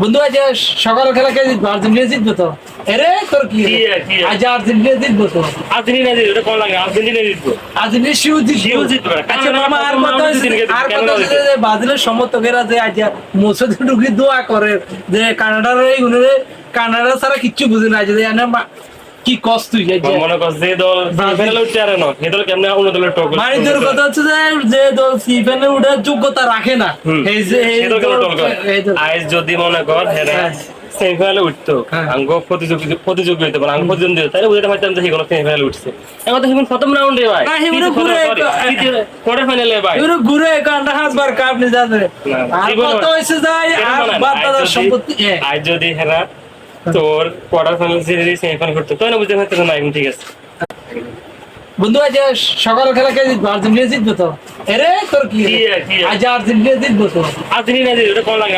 বন্ধু আজ সকাল খেলা কে জিতবো? আর্জেন্টিনা জিতবো তো। আরে তোর কি আজ আর্জেন্টিনা জিতবো তো। আর্জেন্টিনা জিতবে, এটা কোন লাগে? আর্জেন্টিনা জিতবে। আর্জেন্টিনা শিউ জিতবে। আচ্ছা মামা, আর কথা হচ্ছে যে ব্রাজিলের সমর্থকেরা যে আজ মসজিদ ঢুকি দোয়া করে যে কানাডার কানাডা ছাড়া কিচ্ছু বুঝে না, যে কি কষ্ট তুই মনে কর যে দল ফাইনালে উঠতে পারে না, সেই দল কেমনে অন্য দলের টক মানে তোর কথা হচ্ছে যে দল সিফেনে উঠার যোগ্যতা রাখে না, এই যে আইস যদি মনে কর হ্যাঁ সেমিফাইনালে উঠতো, আঙ্গ প্রতিযোগী হইতে পারে, আঙ্গ প্রতিদ্বন্দ্বী হতো, তাহলে বুঝতে পারতাম যে সেগুলো সেমিফাইনালে উঠছে। এখন তো হিমন প্রথম রাউন্ডে ভাই, কোয়ার্টার ফাইনালে ভাই ঘুরে কান্ডা হাসবার কাপ নিয়ে যাবে। আর কত হয়েছে যায় আর বাদদাদার সম্পত্তি। আজ যদি হেরা তোর কোয়ার্টার ফাইনাল সিরিজ সেমিফাইনাল করতো, তাই না বুঝতে পারতাম না, এখন ঠিক আছে। বন্ধু আজ সকাল খেলা কে জিতবো? আর্জেন্টিনা জিতবো তো। আরে তোর কি আজ আর্জেন্টিনা জিতবো তো। আর্জেন্টিনা জিতবে, এটা কোন লাগে?